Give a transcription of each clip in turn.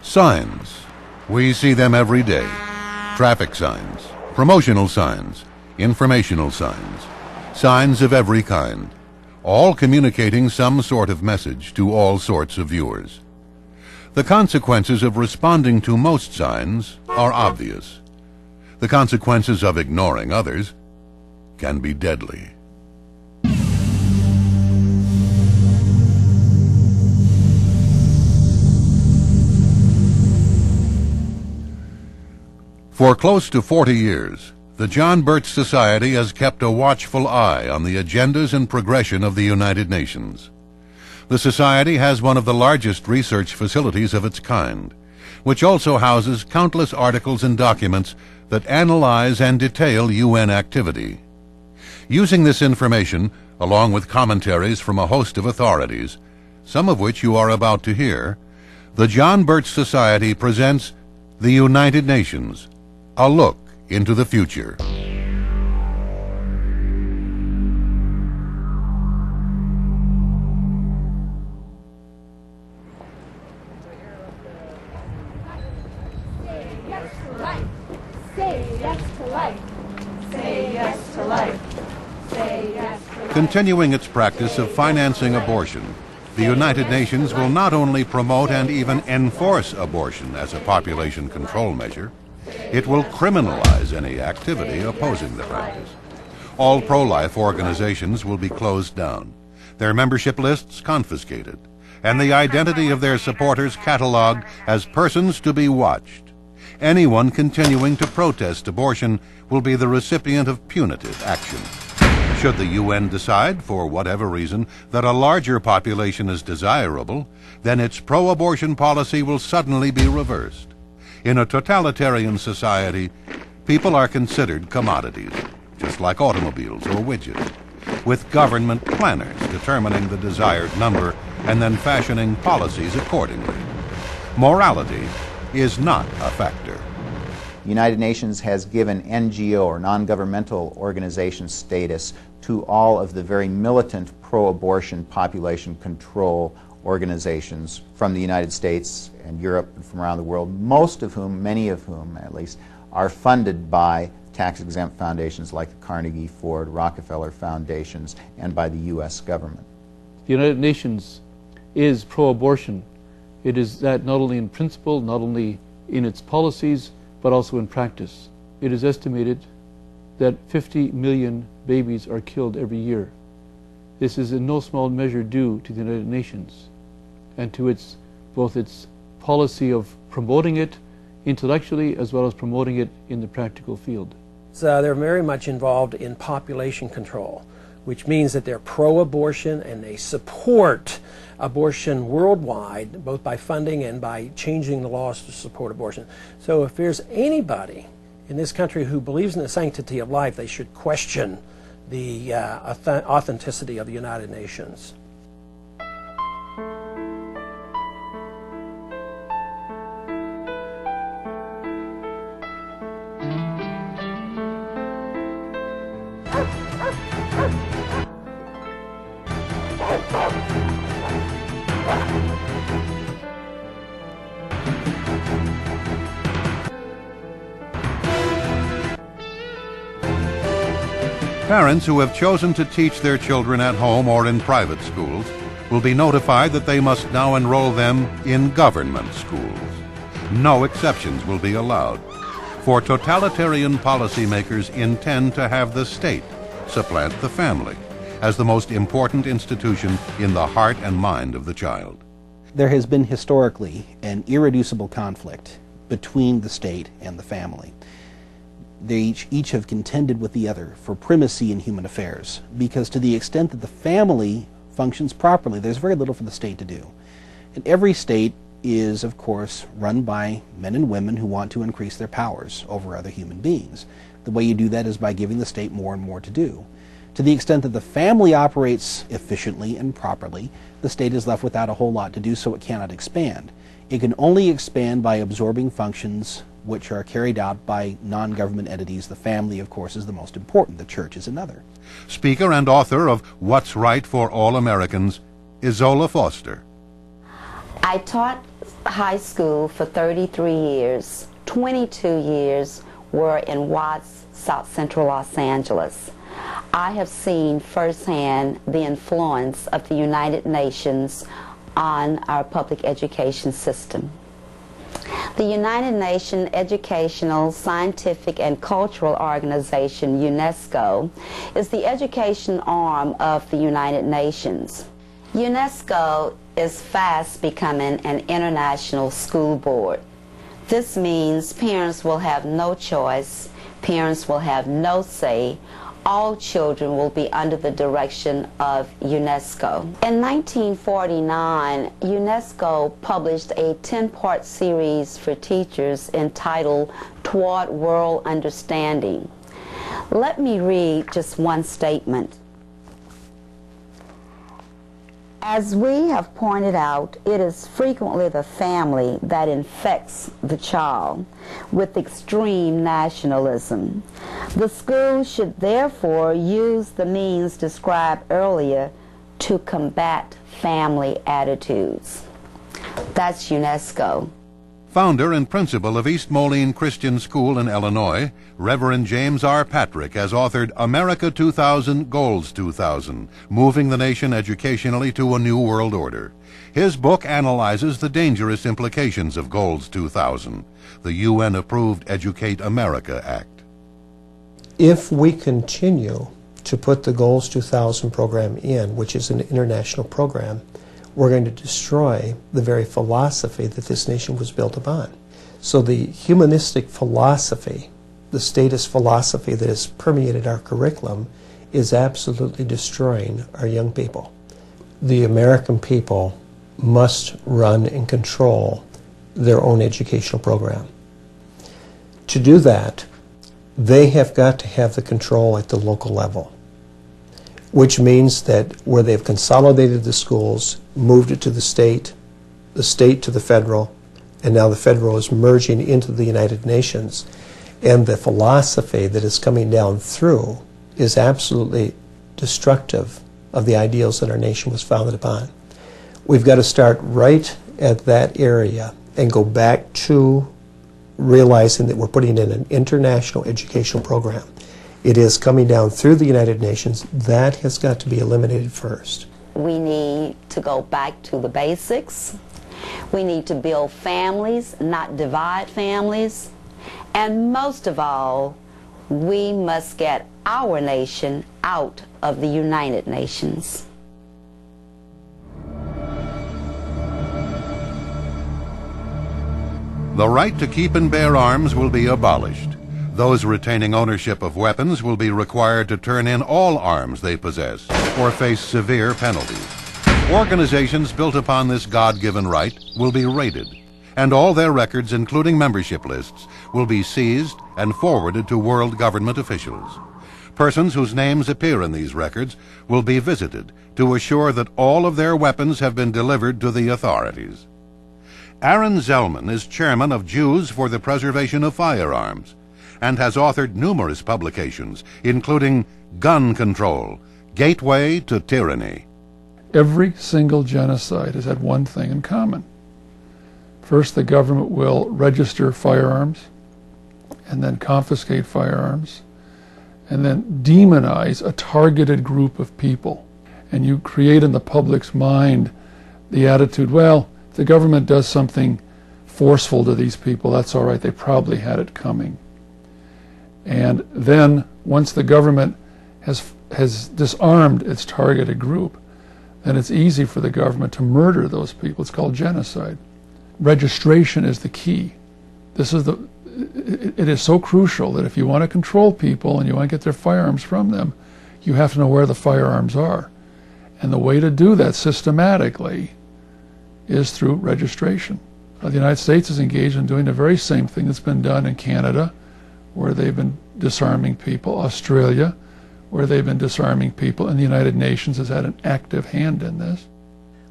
Signs. We see them every day. Traffic signs, promotional signs, informational signs, signs of every kind, all communicating some sort of message to all sorts of viewers. The consequences of responding to most signs are obvious. The consequences of ignoring others can be deadly. For close to 40 years, the John Birch Society has kept a watchful eye on the agendas and progression of the United Nations. The Society has one of the largest research facilities of its kind, which also houses countless articles and documents that analyze and detail UN activity. Using this information, along with commentaries from a host of authorities, some of which you are about to hear, the John Birch Society presents The United Nations, a look into the future. Continuing its practice of financing abortion, the United Nations will not only promote and even enforce abortion as a population control measure, it will criminalize any activity opposing the practice. All pro-life organizations will be closed down, their membership lists confiscated, and the identity of their supporters cataloged as persons to be watched. Anyone continuing to protest abortion will be the recipient of punitive action. Should the UN decide, for whatever reason, that a larger population is desirable, then its pro-abortion policy will suddenly be reversed. In a totalitarian society, people are considered commodities, just like automobiles or widgets, with government planners determining the desired number and then fashioning policies accordingly. Morality is not a factor. The United Nations has given NGO or non-governmental organization status to all of the very militant pro-abortion population control organizations from the United States and Europe and from around the world, most of whom, many of whom at least, are funded by tax-exempt foundations like the Carnegie, Ford, Rockefeller foundations and by the U.S. government. The United Nations is pro-abortion. It is that not only in principle, not only in its policies, but also in practice. It is estimated that 50 million babies are killed every year. This is in no small measure due to the United Nations and to both its policy of promoting it intellectually as well as promoting it in the practical field. So they're very much involved in population control, which means that they're pro-abortion and they support abortion worldwide, both by funding and by changing the laws to support abortion. So if there's anybody in this country who believes in the sanctity of life, they should question the authenticity of the United Nations. Parents who have chosen to teach their children at home or in private schools will be notified that they must now enroll them in government schools. No exceptions will be allowed, for totalitarian policymakers intend to have the state supplant the family as the most important institution in the heart and mind of the child. There has been historically an irreducible conflict between the state and the family. They each have contended with the other for primacy in human affairs, because to the extent that the family functions properly, there's very little for the state to do. And every state is, of course, run by men and women who want to increase their powers over other human beings. The way you do that is by giving the state more and more to do. To the extent that the family operates efficiently and properly, the state is left without a whole lot to do, so it cannot expand. It can only expand by absorbing functions which are carried out by non-government entities. The family, of course, is the most important. The church is another. Speaker and author of What's Right for All Americans, Izola Foster. I taught high school for 33 years. 22 years were in Watts, South Central Los Angeles. I have seen firsthand the influence of the United Nations on our public education system. The United Nations Educational, Scientific, and Cultural Organization, UNESCO, is the education arm of the United Nations. UNESCO is fast becoming an international school board. This means parents will have no choice, parents will have no say. All children will be under the direction of UNESCO. In 1949, UNESCO published a 10-part series for teachers entitled Toward World Understanding. Let me read just one statement. As we have pointed out, it is frequently the family that infects the child with extreme nationalism. The school should therefore use the means described earlier to combat family attitudes. That's UNESCO. Founder and principal of East Moline Christian School in Illinois, Reverend James R. Patrick has authored America 2000, Goals 2000, Moving the Nation Educationally to a New World Order. His book analyzes the dangerous implications of Goals 2000, the UN-approved Educate America Act. If we continue to put the Goals 2000 program in, which is an international program, we're going to destroy the very philosophy that this nation was built upon. So the humanistic philosophy, the statist philosophy that has permeated our curriculum, is absolutely destroying our young people. The American people must run and control their own educational program. To do that, they have got to have the control at the local level, which means that where they've consolidated the schools, moved it to the state to the federal, and now the federal is merging into the United Nations. And the philosophy that is coming down through is absolutely destructive of the ideals that our nation was founded upon. We've got to start right at that area and go back to realizing that we're putting in an international educational program. It is coming down through the United Nations. That has got to be eliminated first. We need to go back to the basics. We need to build families, not divide families. And most of all, we must get our nation out of the United Nations. The right to keep and bear arms will be abolished. Those retaining ownership of weapons will be required to turn in all arms they possess or face severe penalties. Organizations built upon this God-given right will be raided, and all their records, including membership lists, will be seized and forwarded to world government officials. Persons whose names appear in these records will be visited to assure that all of their weapons have been delivered to the authorities. Arron Zelman is chairman of Jews for the Preservation of Firearms, and has authored numerous publications, including Gun Control, Gateway to Tyranny. Every single genocide has had one thing in common. First, the government will register firearms, and then confiscate firearms, and then demonize a targeted group of people. And you create in the public's mind the attitude, well, if the government does something forceful to these people, that's all right, they probably had it coming. And then, once the government has disarmed its targeted group, then it's easy for the government to murder those people. It's called genocide. Registration is the key. It is so crucial that if you want to control people and you want to get their firearms from them, you have to know where the firearms are. And the way to do that systematically is through registration. The United States is engaged in doing the very same thing that's been done in Canada, where they've been disarming people, Australia, where they've been disarming people, and the United Nations has had an active hand in this.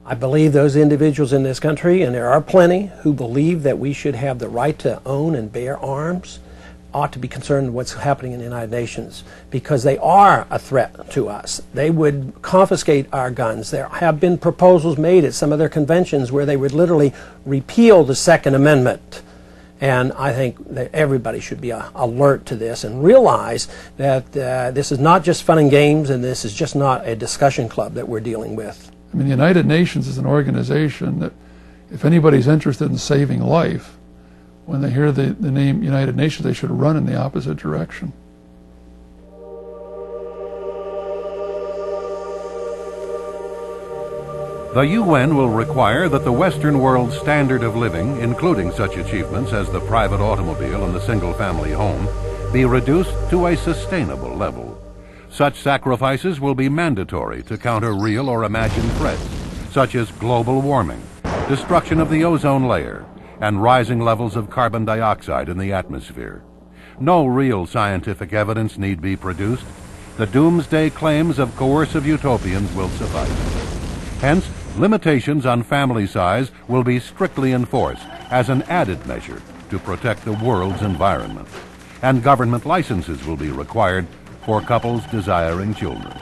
I believe those individuals in this country, and there are plenty, who believe that we should have the right to own and bear arms, ought to be concerned with what's happening in the United Nations, because they are a threat to us. They would confiscate our guns. There have been proposals made at some of their conventions where they would literally repeal the Second Amendment. And I think that everybody should be alert to this and realize that this is not just fun and games, and this is just not a discussion club that we're dealing with. I mean, the United Nations is an organization that, if anybody's interested in saving life, when they hear the name United Nations, they should run in the opposite direction. The UN will require that the Western world's standard of living, including such achievements as the private automobile and the single-family home, be reduced to a sustainable level. Such sacrifices will be mandatory to counter real or imagined threats, such as global warming, destruction of the ozone layer, and rising levels of carbon dioxide in the atmosphere. No real scientific evidence need be produced. The doomsday claims of coercive utopians will suffice. Hence, limitations on family size will be strictly enforced as an added measure to protect the world's environment. And government licenses will be required for couples desiring children.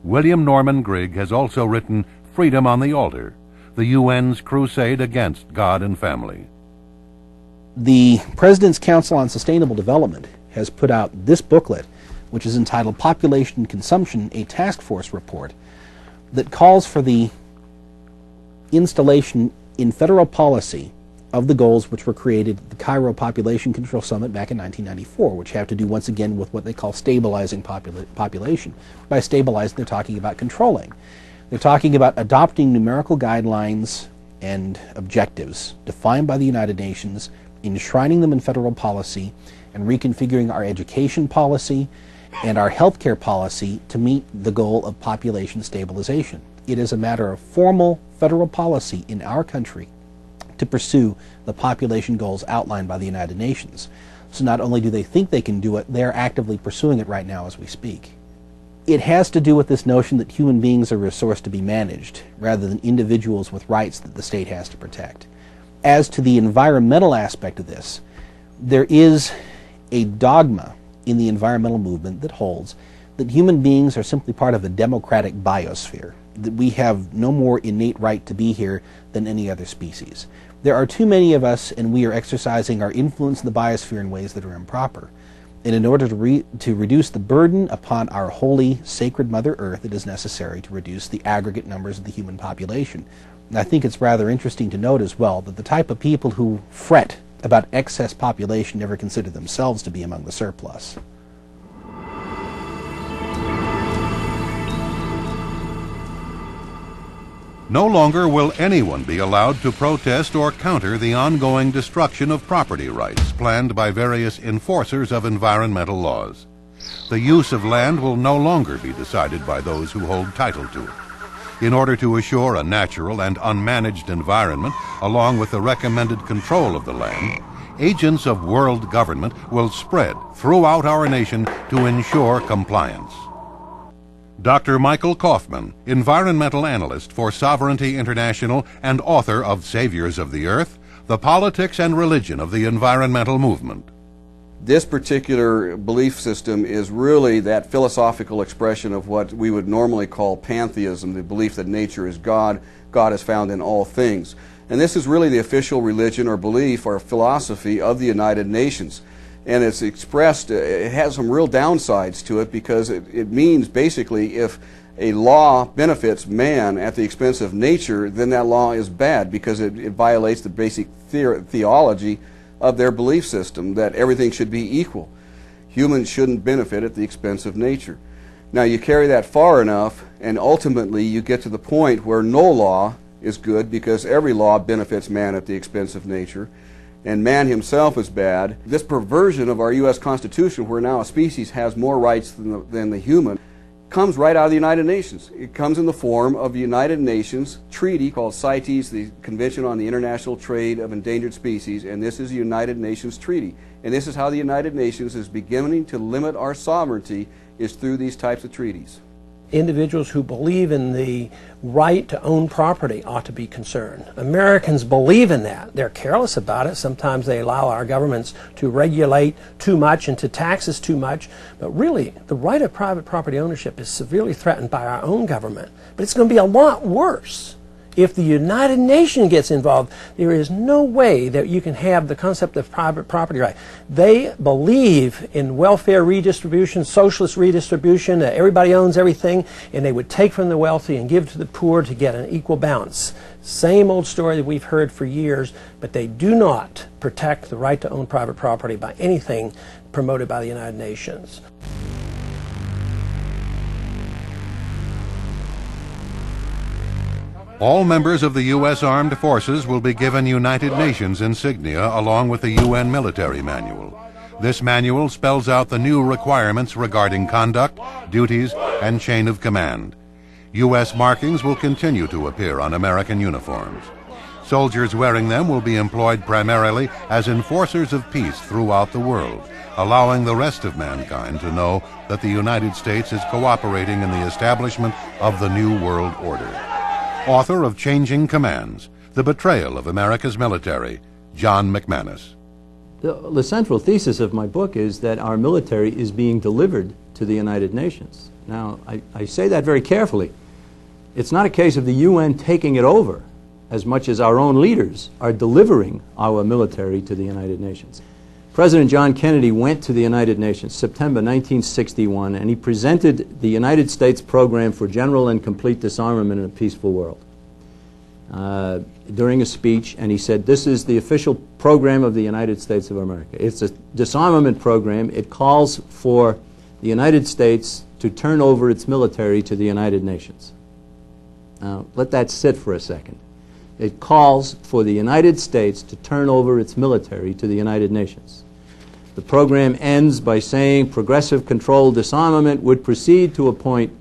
William Norman Grigg has also written Freedom on the Altar, the UN's crusade against God and family. The President's Council on Sustainable Development has put out this booklet, which is entitled Population Consumption, a Task Force Report, that calls for the installation in federal policy of the goals which were created at the Cairo Population Control Summit back in 1994, which have to do once again with what they call stabilizing population. By stabilizing, they're talking about controlling. They're talking about adopting numerical guidelines and objectives defined by the United Nations, enshrining them in federal policy, and reconfiguring our education policy and our healthcare policy to meet the goal of population stabilization. It is a matter of formal federal policy in our country to pursue the population goals outlined by the United Nations. So not only do they think they can do it, they're actively pursuing it right now as we speak. It has to do with this notion that human beings are a resource to be managed, rather than individuals with rights that the state has to protect. As to the environmental aspect of this, there is a dogma in the environmental movement that holds that human beings are simply part of a democratic biosphere, that we have no more innate right to be here than any other species. There are too many of us, and we are exercising our influence in the biosphere in ways that are improper. And in order to reduce the burden upon our holy, sacred Mother Earth, it is necessary to reduce the aggregate numbers of the human population. And I think it's rather interesting to note as well that the type of people who fret about excess population never consider themselves to be among the surplus. No longer will anyone be allowed to protest or counter the ongoing destruction of property rights planned by various enforcers of environmental laws. The use of land will no longer be decided by those who hold title to it. In order to assure a natural and unmanaged environment, along with the recommended control of the land, agents of world government will spread throughout our nation to ensure compliance. Dr. Michael Kaufman, environmental analyst for Sovereignty International and author of Saviors of the Earth, The Politics and Religion of the Environmental Movement. This particular belief system is really that philosophical expression of what we would normally call pantheism, the belief that nature is God, God is found in all things. And this is really the official religion or belief or philosophy of the United Nations. And it's expressed, it has some real downsides to it, because it means basically if a law benefits man at the expense of nature, then that law is bad, because it violates the basic theology of their belief system, that everything should be equal. Humans shouldn't benefit at the expense of nature. Now you carry that far enough, and ultimately you get to the point where no law is good, because every law benefits man at the expense of nature, and man himself is bad. This perversion of our U.S. Constitution, where now a species has more rights than the human, comes right out of the United Nations. It comes in the form of the United Nations treaty called CITES, the Convention on the International Trade of Endangered Species, and this is the United Nations treaty. And this is how the United Nations is beginning to limit our sovereignty, is through these types of treaties. individuals who believe in the right to own property ought to be concerned. Americans believe in that. They're careless about it. Sometimes they allow our governments to regulate too much and to tax us too much. But really, the right of private property ownership is severely threatened by our own government. But it's going to be a lot worse if the United Nations gets involved. There is no way that you can have the concept of private property right. They believe in welfare redistribution, socialist redistribution, that everybody owns everything, and they would take from the wealthy and give to the poor to get an equal balance. Same old story that we've heard for years, but they do not protect the right to own private property by anything promoted by the United Nations. All members of the U.S. Armed Forces will be given United Nations insignia along with the UN Military Manual. This manual spells out the new requirements regarding conduct, duties, and chain of command. U.S. markings will continue to appear on American uniforms. Soldiers wearing them will be employed primarily as enforcers of peace throughout the world, allowing the rest of mankind to know that the United States is cooperating in the establishment of the New World Order. Author of Changing Commands, The Betrayal of America's Military, John McManus. The central thesis of my book is that our military is being delivered to the United Nations. Now, I say that very carefully. It's not a case of the UN taking it over as much as our own leaders are delivering our military to the United Nations. President John Kennedy went to the United Nations September 1961, and he presented the United States program for general and complete disarmament in a peaceful world during a speech, and he said, this is the official program of the United States of America. It's a disarmament program. It calls for the United States to turn over its military to the United Nations. Now, let that sit for a second. It calls for the United States to turn over its military to the United Nations. The program ends by saying progressive controlled disarmament would proceed to a point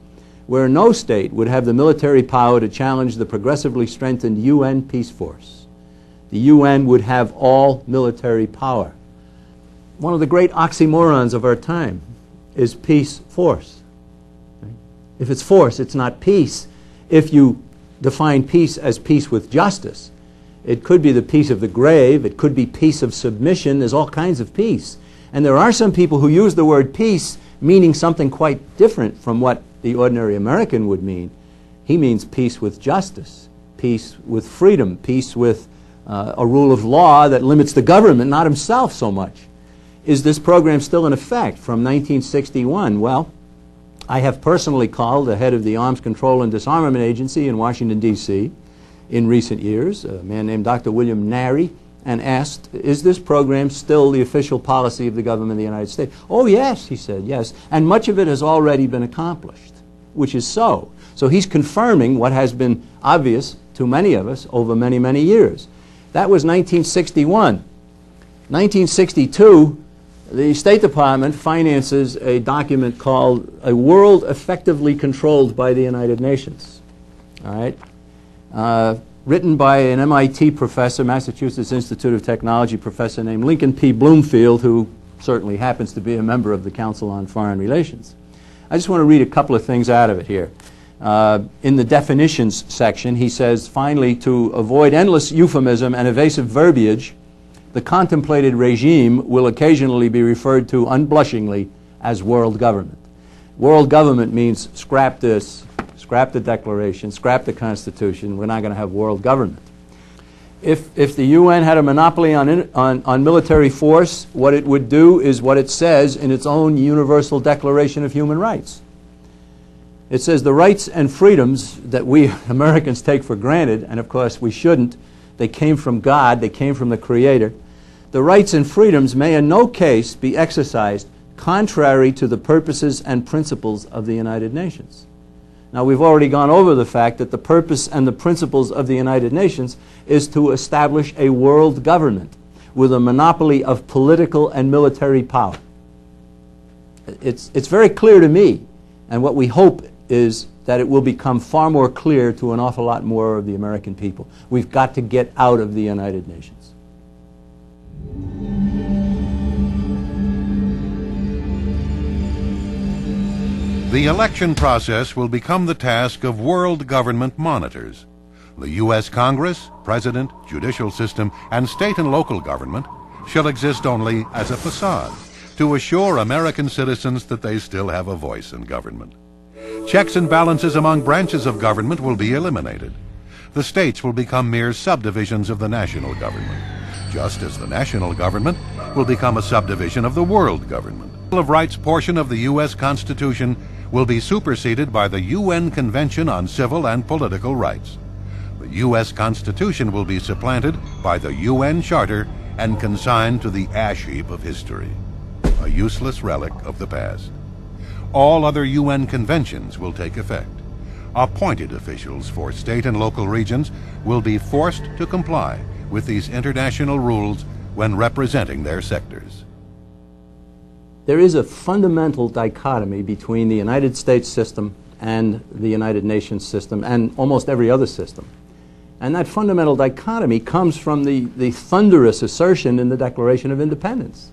where no state would have the military power to challenge the progressively strengthened UN peace force. The UN would have all military power. One of the great oxymorons of our time is peace force. If it's force, it's not peace. If you define peace as peace with justice, it could be the peace of the grave, it could be peace of submission, there's all kinds of peace. And there are some people who use the word peace meaning something quite different from what the ordinary American would mean. He means peace with justice, peace with freedom, peace with a rule of law that limits the government, not himself so much. Is this program still in effect from 1961? Well, I have personally called the head of the Arms Control and Disarmament Agency in Washington, D.C. in recent years, a man named Dr. William Nary, and asked, is this program still the official policy of the government of the United States? Oh, yes, he said, yes. And much of it has already been accomplished, which is so. So he's confirming what has been obvious to many of us over many, many years. That was 1961. 1962, the State Department finances a document called A World Effectively Controlled by the United Nations. All right? Written by an MIT professor, Massachusetts Institute of Technology professor named Lincoln P. Bloomfield, who certainly happens to be a member of the Council on Foreign Relations. I just want to read a couple of things out of it here. In the definitions section, he says, finally, to avoid endless euphemism and evasive verbiage, the contemplated regime will occasionally be referred to unblushingly as world government. World government means scrap this, scrap the Declaration, scrap the Constitution. We're not going to have world government. If the UN had a monopoly on military force, what it would do is what it says in its own Universal Declaration of Human Rights. It says the rights and freedoms that we Americans take for granted, and of course we shouldn't, they came from God, they came from the Creator. The rights and freedoms may in no case be exercised contrary to the purposes and principles of the United Nations. Now, we've already gone over the fact that the purpose and the principles of the United Nations is to establish a world government with a monopoly of political and military power. It's very clear to me, and what we hope is that it will become far more clear to an awful lot more of the American people. We've got to get out of the United Nations. The election process will become the task of world government monitors. The U.S. Congress, President, judicial system, and state and local government shall exist only as a facade to assure American citizens that they still have a voice in government. Checks and balances among branches of government will be eliminated. The states will become mere subdivisions of the national government, just as the national government will become a subdivision of the world government. The Bill of Rights portion of the U.S. Constitution will be superseded by the UN Convention on Civil and Political Rights. The U.S. Constitution will be supplanted by the UN Charter and consigned to the ash heap of history, a useless relic of the past. All other UN conventions will take effect. Appointed officials for state and local regions will be forced to comply with these international rules when representing their sectors. There is a fundamental dichotomy between the United States system and the United Nations system and almost every other system. And that fundamental dichotomy comes from the thunderous assertion in the Declaration of Independence.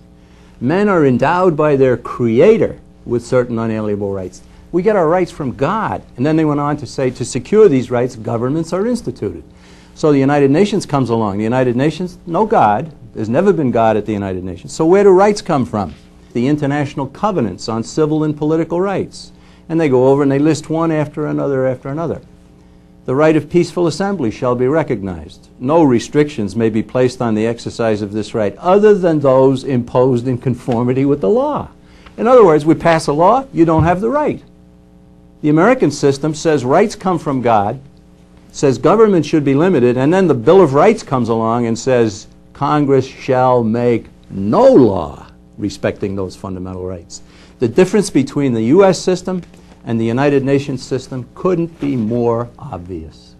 Men are endowed by their Creator with certain unalienable rights. We get our rights from God. And then they went on to say, to secure these rights, governments are instituted. So the United Nations comes along. The United Nations, no God. There's never been God at the United Nations. So where do rights come from? The international covenants on civil and political rights. And they go over and they list one after another after another. The right of peaceful assembly shall be recognized. No restrictions may be placed on the exercise of this right other than those imposed in conformity with the law. In other words, we pass a law, you don't have the right. The American system says rights come from God, says government should be limited, and then the Bill of Rights comes along and says Congress shall make no law respecting those fundamental rights. The difference between the U.S. system and the United Nations system couldn't be more obvious.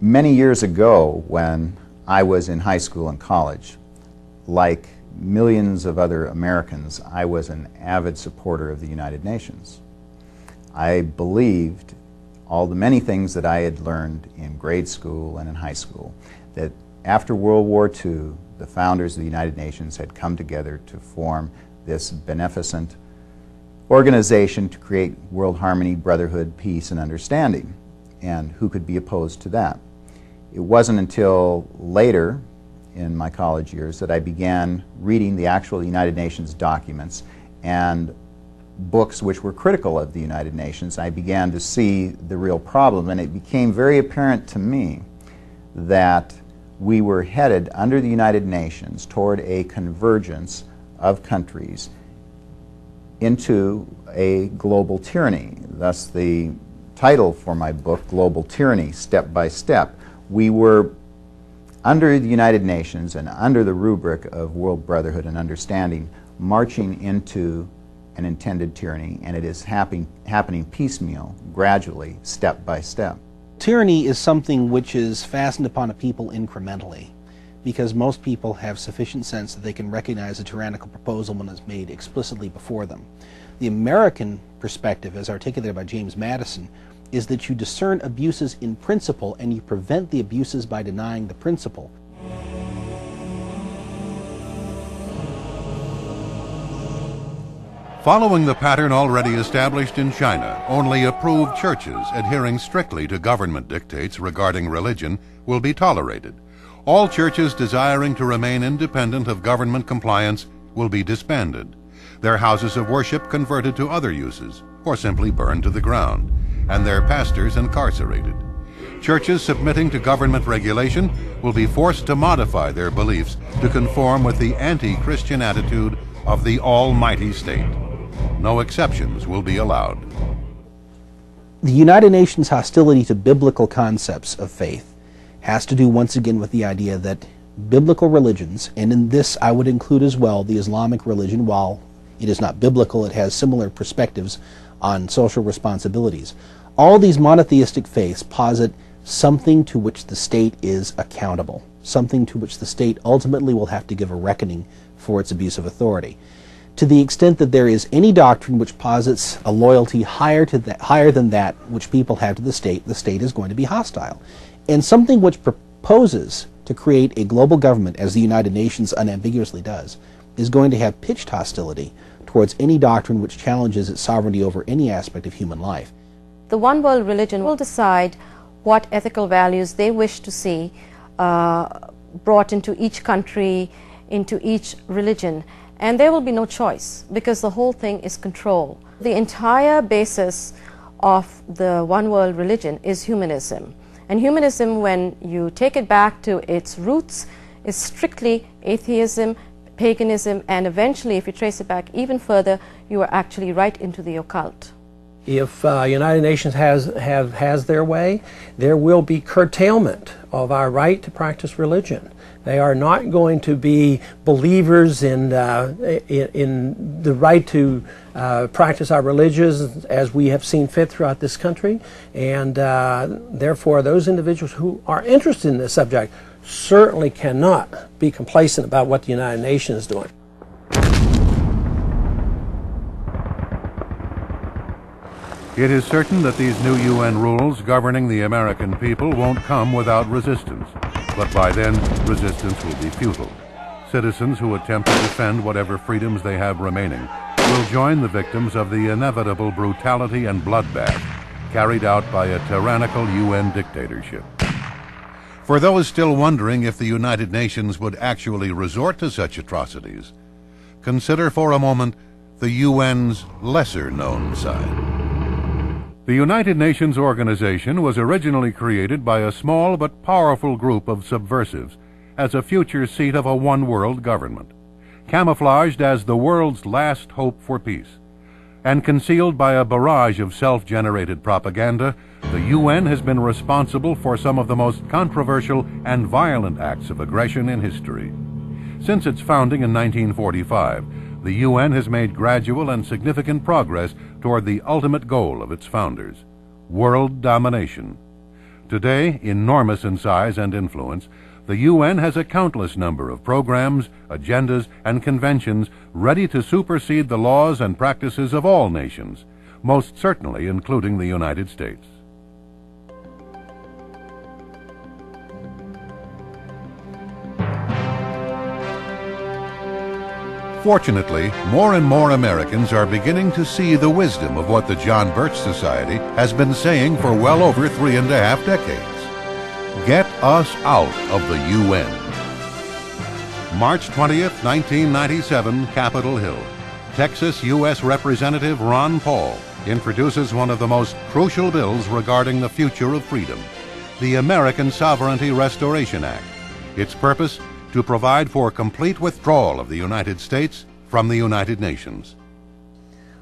Many years ago, when I was in high school and college, like millions of other Americans, I was an avid supporter of the United Nations. I believed all the many things that I had learned in grade school and in high school, that after World War II, the founders of the United Nations had come together to form this beneficent organization to create world harmony, brotherhood, peace, and understanding. And who could be opposed to that? It wasn't until later in my college years that I began reading the actual United Nations documents and books which were critical of the United Nations. I began to see the real problem, and it became very apparent to me that we were headed under the United Nations toward a convergence of countries into a global tyranny. Thus the title for my book, Global Tyranny, Step by Step. We were under the United Nations and under the rubric of world brotherhood and understanding, marching into an intended tyranny, and it is happening piecemeal, gradually, step by step. Tyranny is something which is fastened upon a people incrementally, because most people have sufficient sense that they can recognize a tyrannical proposal when it's made explicitly before them. The American perspective, as articulated by James Madison, is that you discern abuses in principle and you prevent the abuses by denying the principle. Following the pattern already established in China, only approved churches adhering strictly to government dictates regarding religion will be tolerated. All churches desiring to remain independent of government compliance will be disbanded, their houses of worship converted to other uses, or simply burned to the ground, and their pastors incarcerated. Churches submitting to government regulation will be forced to modify their beliefs to conform with the anti-Christian attitude of the almighty state. No exceptions will be allowed. The United Nations hostility to biblical concepts of faith has to do once again with the idea that biblical religions, and in this I would include as well the Islamic religion, while it is not biblical, it has similar perspectives on social responsibilities. All these monotheistic faiths posit something to which the state is accountable, something to which the state ultimately will have to give a reckoning for its abuse of authority. To the extent that there is any doctrine which posits a loyalty higher than that which people have to the state is going to be hostile. And something which proposes to create a global government, as the United Nations unambiguously does, is going to have pitched hostility towards any doctrine which challenges its sovereignty over any aspect of human life. The one world religion will decide what ethical values they wish to see brought into each country, into each religion, and there will be no choice because the whole thing is control. The entire basis of the one world religion is humanism, and humanism, when you take it back to its roots, is strictly atheism, paganism, and eventually, if you trace it back even further, you are actually right into the occult. If United Nations has their way, there will be curtailment of our right to practice religion. They are not going to be believers in the right to practice our religions as we have seen fit throughout this country, and therefore those individuals who are interested in this subject certainly cannot be complacent about what the United Nations is doing. It is certain that these new UN rules governing the American people won't come without resistance, but by then resistance will be futile. Citizens who attempt to defend whatever freedoms they have remaining will join the victims of the inevitable brutality and bloodbath carried out by a tyrannical UN dictatorship. For those still wondering if the United Nations would actually resort to such atrocities, consider for a moment the UN's lesser-known side. The United Nations organization was originally created by a small but powerful group of subversives as a future seat of a one-world government, camouflaged as the world's last hope for peace. And concealed by a barrage of self-generated propaganda, the UN has been responsible for some of the most controversial and violent acts of aggression in history. Since its founding in 1945, the UN has made gradual and significant progress toward the ultimate goal of its founders, world domination. Today, enormous in size and influence, the UN has a countless number of programs, agendas, and conventions ready to supersede the laws and practices of all nations, most certainly including the United States. Fortunately, more and more Americans are beginning to see the wisdom of what the John Birch Society has been saying for well over 3.5 decades. Get us out of the UN. March 20th, 1997, Capitol Hill. Texas U.S. Representative Ron Paul introduces one of the most crucial bills regarding the future of freedom, the American Sovereignty Restoration Act. Its purpose, to provide for complete withdrawal of the United States from the United Nations.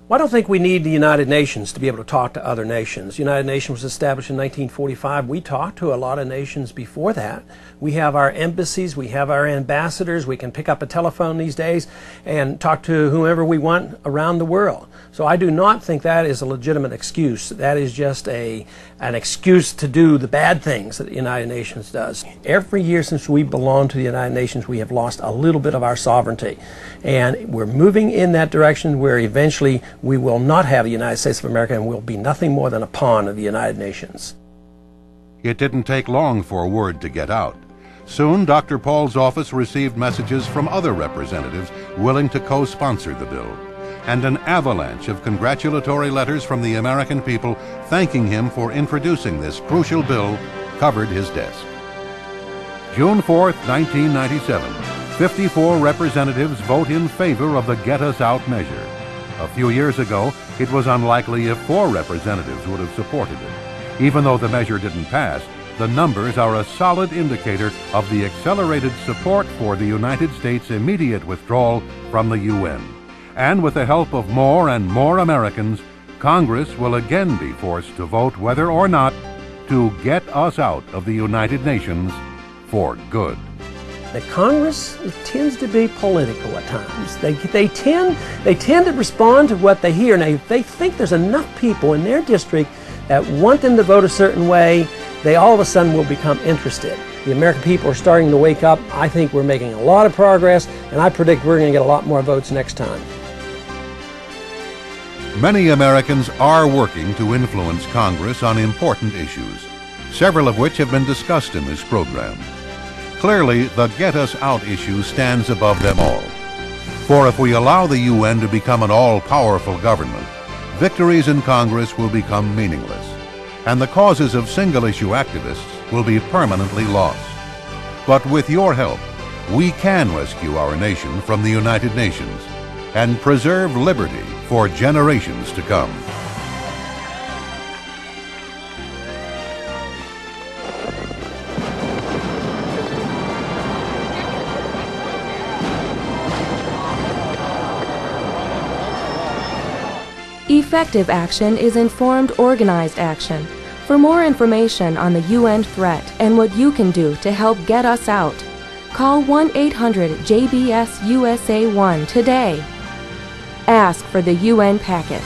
Well, I don't think we need the United Nations to be able to talk to other nations. The United Nations was established in 1945. We talked to a lot of nations before that. We have our embassies, we have our ambassadors, we can pick up a telephone these days and talk to whomever we want around the world. So I do not think that is a legitimate excuse. That is just an excuse to do the bad things that the United Nations does. Every year since we belong to the United Nations, we have lost a little bit of our sovereignty. And we're moving in that direction where eventually we will not have the United States of America and will be nothing more than a pawn of the United Nations. It didn't take long for word to get out. Soon, Dr. Paul's office received messages from other representatives willing to co-sponsor the bill, and an avalanche of congratulatory letters from the American people thanking him for introducing this crucial bill covered his desk. June 4th, 1997, 54 representatives vote in favor of the Get Us Out measure. A few years ago, it was unlikely if 4 representatives would have supported it. Even though the measure didn't pass, the numbers are a solid indicator of the accelerated support for the United States' immediate withdrawal from the UN. And with the help of more and more Americans, Congress will again be forced to vote whether or not to get us out of the United Nations for good. The Congress tends to be political at times. They tend to respond to what they hear, and they think there's enough people in their district that want them to vote a certain way, they all of a sudden will become interested. The American people are starting to wake up. I think we're making a lot of progress, and I predict we're going to get a lot more votes next time. Many Americans are working to influence Congress on important issues, several of which have been discussed in this program. Clearly, the Get Us Out issue stands above them all. For if we allow the UN to become an all-powerful government, victories in Congress will become meaningless, and the causes of single-issue activists will be permanently lost. But with your help, we can rescue our nation from the United Nations and preserve liberty for generations to come. Effective action is informed, organized action. For more information on the UN threat and what you can do to help get us out, call 1-800-JBS-USA-1 today. Ask for the UN packet.